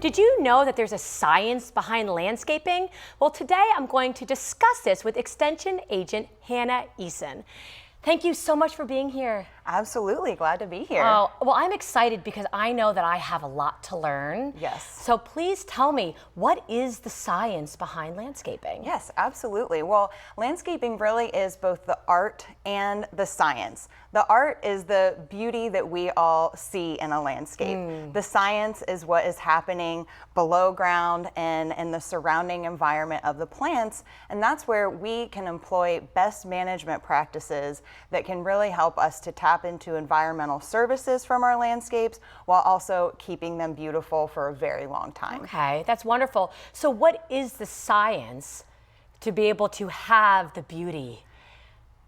Did you know that there's a science behind landscaping? Well, today I'm going to discuss this with Extension Agent Hannah Eason. Thank you so much for being here. Absolutely, glad to be here. Oh, well, I'm excited because I know that I have a lot to learn. Yes. So please tell me, what is the science behind landscaping? Yes, absolutely. Well, landscaping really is both the art and the science. The art is the beauty that we all see in a landscape. The science is what is happening below ground and in the surrounding environment of the plants, and that's where we can employ best management practices that can really help us to tap into environmental services from our landscapes while also keeping them beautiful for a very long time. Okay, that's wonderful. So what is the science to be able to have the beauty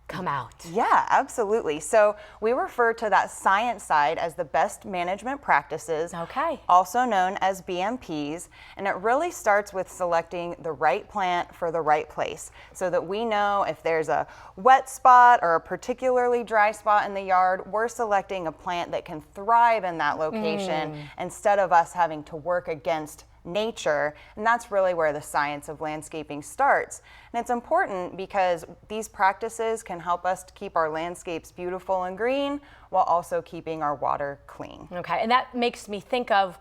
come out? Yeah, absolutely. So we refer to that science side as the best management practices, Okay. also known as BMPs, and it really starts with selecting the right plant for the right place so that we know if there's a wet spot or a particularly dry spot in the yard, we're selecting a plant that can thrive in that location instead of us having to work against nature, and that's really where the science of landscaping starts. And it's important because these practices can help us to keep our landscapes beautiful and green while also keeping our water clean. Okay, and that makes me think of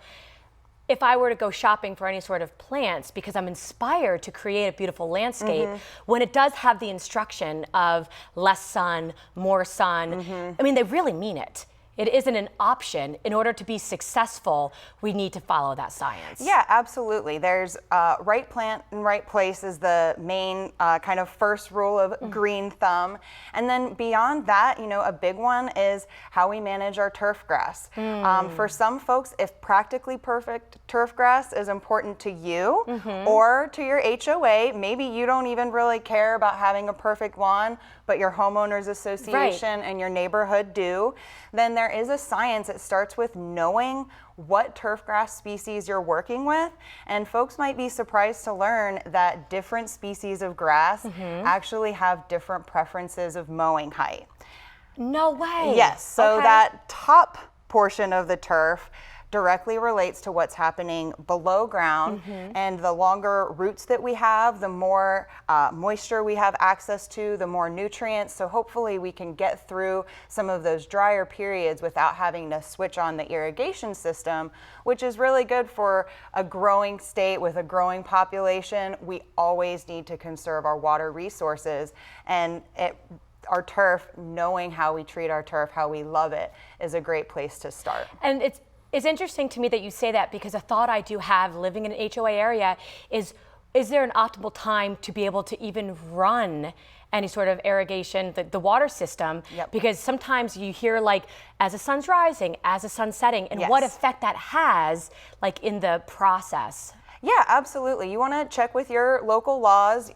if I were to go shopping for any sort of plants because I'm inspired to create a beautiful landscape, when it does have the instruction of less sun, more sun, I mean, they really mean it. It isn't an option. In order to be successful, we need to follow that science. Yeah, absolutely. There's right plant in right place is the main kind of first rule of green thumb. And then beyond that, you know, a big one is how we manage our turf grass. For some folks, if practically perfect turf grass is important to you or to your HOA, maybe you don't even really care about having a perfect lawn, but your homeowners association and your neighborhood do, then there is a science that starts with knowing what turf grass species you're working with. And folks might be surprised to learn that different species of grass actually have different preferences of mowing height. No way. Yes, so that top portion of the turf directly relates to what's happening below ground, and the longer roots that we have, the more moisture we have access to, the more nutrients. So hopefully we can get through some of those drier periods without having to switch on the irrigation system, which is really good for a growing state with a growing population. We always need to conserve our water resources, and our turf, knowing how we treat our turf, how we love it, is a great place to start. And it's interesting to me that you say that, because a thought I do have living in an HOA area is there an optimal time to be able to even run any sort of irrigation, the water system? Because sometimes you hear like as the sun's rising, as the sun's setting, and what effect that has like in the process. Yeah, absolutely. You want to check with your local laws.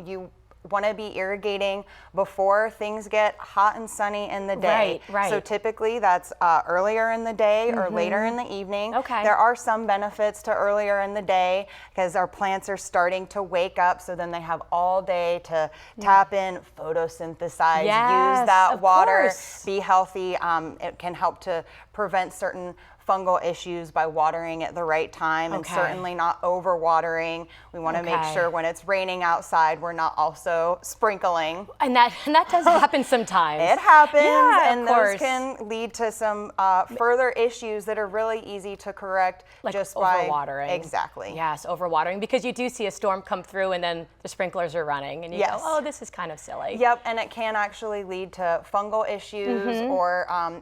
You want to be irrigating before things get hot and sunny in the day. Right. So typically that's earlier in the day or later in the evening. Okay. There are some benefits to earlier in the day because our plants are starting to wake up, so then they have all day to tap in, photosynthesize, use that water, be healthy. It can help to prevent certain fungal issues by watering at the right time, and certainly not overwatering. We want to make sure when it's raining outside, we're not also sprinkling. And that does happen sometimes. It happens, and those can lead to some further issues that are really easy to correct, like just by overwatering. Exactly. Yes, overwatering, because you do see a storm come through and then the sprinklers are running and you go, oh, this is kind of silly. Yep, and it can actually lead to fungal issues or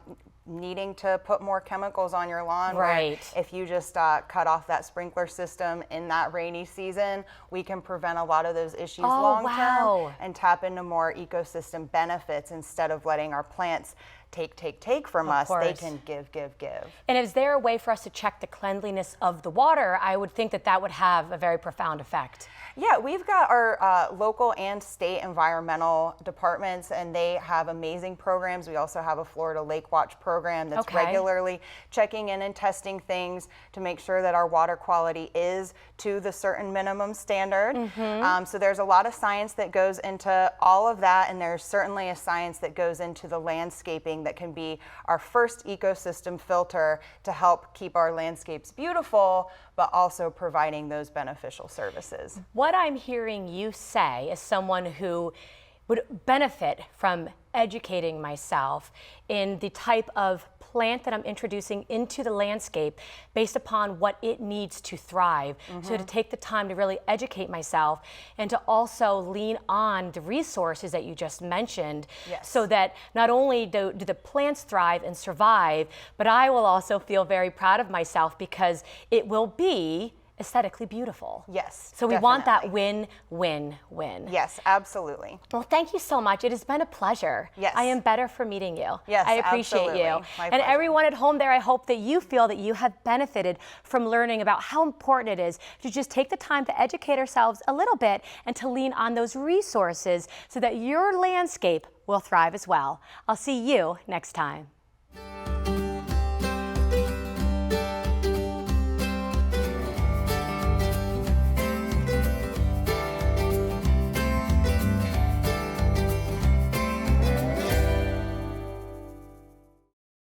needing to put more chemicals on your lawn. Right. If you just cut off that sprinkler system in that rainy season, we can prevent a lot of those issues long term and tap into more ecosystem benefits instead of letting our plants take from us. They can give. And is there a way for us to check the cleanliness of the water? I would think that would have a very profound effect. Yeah, we've got our local and state environmental departments, and they have amazing programs. We also have a Florida Lake Watch program that's regularly checking in and testing things to make sure that our water quality is to the certain minimum standard. So there's a lot of science that goes into all of that, and there's certainly a science that goes into the landscaping planting that can be our first ecosystem filter to help keep our landscapes beautiful, but also providing those beneficial services. What I'm hearing you say as someone who would benefit from educating myself in the type of plant that I'm introducing into the landscape based upon what it needs to thrive. So to take the time to really educate myself and to also lean on the resources that you just mentioned, so that not only do the plants thrive and survive, but I will also feel very proud of myself because it will be aesthetically beautiful. Yes, so we want that win, win, win. Yes, absolutely. Well, thank you so much. It has been a pleasure. Yes. I am better for meeting you. Yes, I appreciate absolutely. you. My and pleasure. everyone at home there, I hope that you feel that you have benefited from learning about how important it is to just take the time to educate ourselves a little bit and to lean on those resources so that your landscape will thrive as well. I'll see you next time.